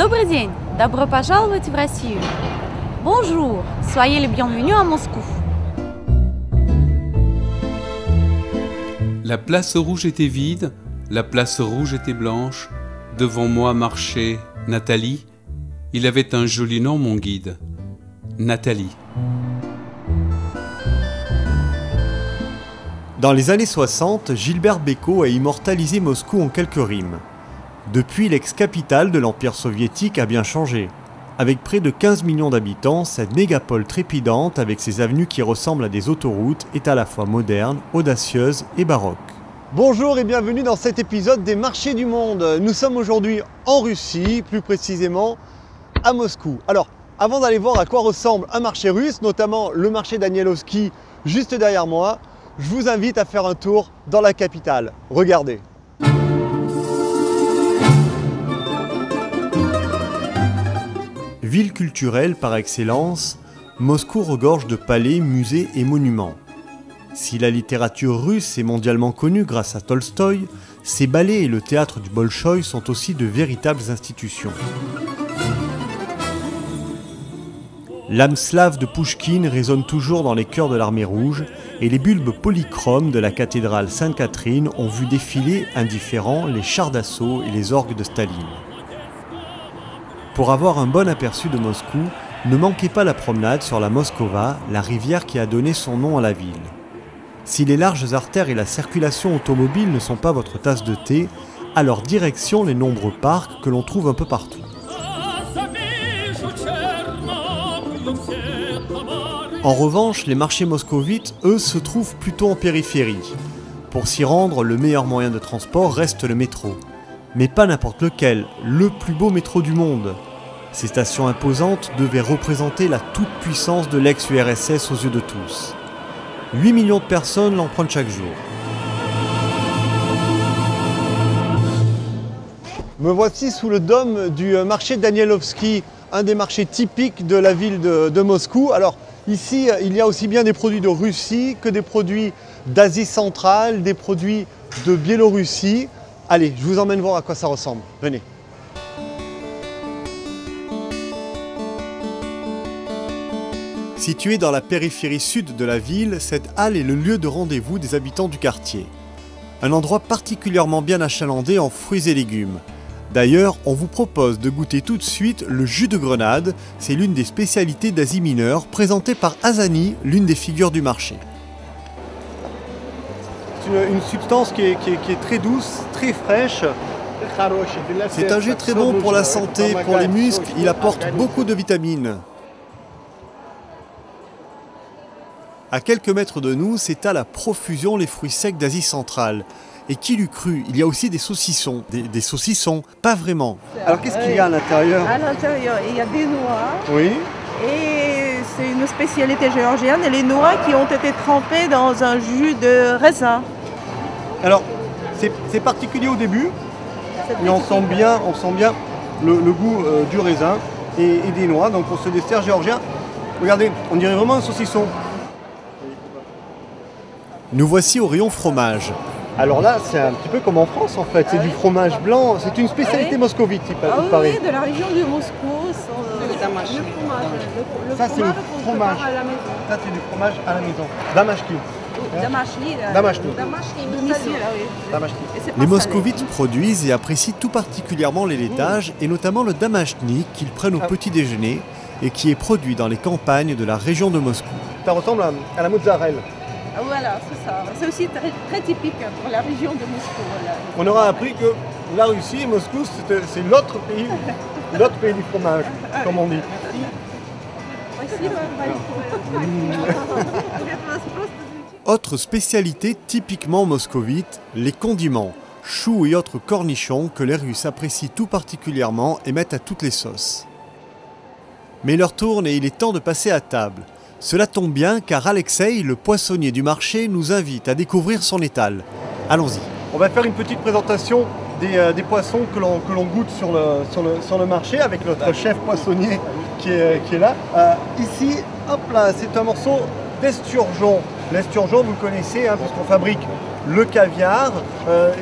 Добрый день! Добро пожаловать в Россию! Bonjour! Soyez les bienvenus à Moscou! La place rouge était vide, la place rouge était blanche. Devant moi marchait Nathalie. Il avait un joli nom, mon guide. Nathalie. Dans les années 60, Gilbert Bécaud a immortalisé Moscou en quelques rimes. Depuis, l'ex-capitale de l'Empire soviétique a bien changé. Avec près de 15 millions d'habitants, cette mégapole trépidante, avec ses avenues qui ressemblent à des autoroutes, est à la fois moderne, audacieuse et baroque. Bonjour et bienvenue dans cet épisode des Marchés du Monde. Nous sommes aujourd'hui en Russie, plus précisément à Moscou. Alors, avant d'aller voir à quoi ressemble un marché russe, notamment le marché Danielowski juste derrière moi, je vous invite à faire un tour dans la capitale. Regardez. Ville culturelle par excellence, Moscou regorge de palais, musées et monuments. Si la littérature russe est mondialement connue grâce à Tolstoï, ses ballets et le théâtre du Bolchoï sont aussi de véritables institutions. L'âme slave de Pouchkine résonne toujours dans les cœurs de l'armée rouge et les bulbes polychromes de la cathédrale Sainte-Catherine ont vu défiler indifférents les chars d'assaut et les orgues de Staline. Pour avoir un bon aperçu de Moscou, ne manquez pas la promenade sur la Moskova, la rivière qui a donné son nom à la ville. Si les larges artères et la circulation automobile ne sont pas votre tasse de thé, alors direction les nombreux parcs que l'on trouve un peu partout. En revanche, les marchés moscovites, eux, se trouvent plutôt en périphérie. Pour s'y rendre, le meilleur moyen de transport reste le métro. Mais pas n'importe lequel, le plus beau métro du monde. Ces stations imposantes devaient représenter la toute-puissance de l'ex-URSS aux yeux de tous. 8 millions de personnes l'empruntent chaque jour. Me voici sous le dôme du marché Danielowski, un des marchés typiques de la ville de Moscou. Alors ici, il y a aussi bien des produits de Russie que des produits d'Asie centrale, des produits de Biélorussie. Allez, je vous emmène voir à quoi ça ressemble. Venez. Située dans la périphérie sud de la ville, cette halle est le lieu de rendez-vous des habitants du quartier. Un endroit particulièrement bien achalandé en fruits et légumes. D'ailleurs, on vous propose de goûter tout de suite le jus de grenade. C'est l'une des spécialités d'Asie mineure, présentée par Azani, l'une des figures du marché. C'est une substance qui est très douce, très fraîche. C'est un jus très bon pour la santé, pour les muscles, il apporte beaucoup de vitamines. À quelques mètres de nous s'étalent à profusion les fruits secs d'Asie centrale. Et qui l'eût cru, il y a aussi des saucissons. Des saucissons, pas vraiment. Alors qu'est-ce qu'il y a à l'intérieur? À l'intérieur, il y a des noix. Oui. Et c'est une spécialité géorgienne. Et les noix qui ont été trempées dans un jus de raisin. Alors, c'est particulier au début. Et on sent bien le goût du raisin et des noix. Donc pour ce dessert géorgien, regardez, on dirait vraiment un saucisson. Nous voici au rayon fromage. Alors là, c'est un petit peu comme en France en fait, c'est du fromage blanc, c'est une spécialité moscovite, il paraît. Oui, de la région de Moscou. Ça c'est le fromage. Ça c'est du fromage à la maison. Damashki. Les moscovites produisent et apprécient tout particulièrement les laitages et notamment le damashnik qu'ils prennent au petit déjeuner et qui est produit dans les campagnes de la région de Moscou. Ça ressemble à la mozzarella. Voilà, c'est ça. C'est aussi très typique pour la région de Moscou. Voilà. On aura appris que la Russie, Moscou, c'est l'autre pays du fromage, comme on dit. Autre spécialité typiquement moscovite, les condiments, choux et autres cornichons que les Russes apprécient tout particulièrement et mettent à toutes les sauces. Mais l'heure tourne et il est temps de passer à table. Cela tombe bien car Alexei, le poissonnier du marché, nous invite à découvrir son étal. Allons-y. On va faire une petite présentation des poissons que l'on goûte sur le marché avec notre chef poissonnier qui est là. Ici, hop là, c'est un morceau d'esturgeon. L'esturgeon, vous le connaissez, puisqu'on fabrique le caviar.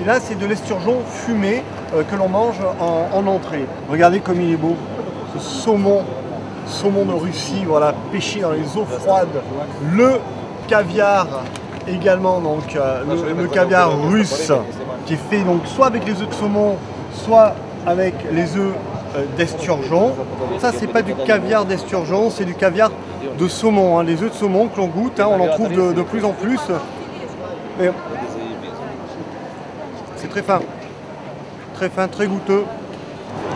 Et là, c'est de l'esturgeon fumé. que l'on mange en entrée. Regardez comme il est beau. Ce saumon de Russie, voilà, pêché dans les eaux froides. Le caviar également, donc le caviar russe qui est fait donc soit avec les œufs de saumon, soit avec les œufs d'esturgeon. Ça, c'est pas du caviar d'esturgeon, c'est du caviar de saumon. Hein. Les œufs de saumon que l'on goûte, hein, on en trouve de plus en plus. Mais c'est très fin, très goûteux.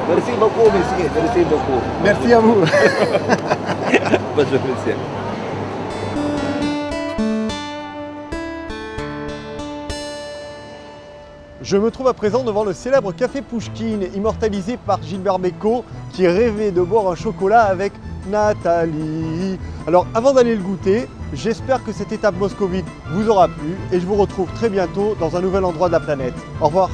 Merci beaucoup, monsieur. Merci beaucoup. Merci à vous. Bonne journée. Je me trouve à présent devant le célèbre café Pouchkine, immortalisé par Gilbert Bécaud, qui rêvait de boire un chocolat avec Nathalie. Alors avant d'aller le goûter, j'espère que cette étape moscovite vous aura plu et je vous retrouve très bientôt dans un nouvel endroit de la planète. Au revoir.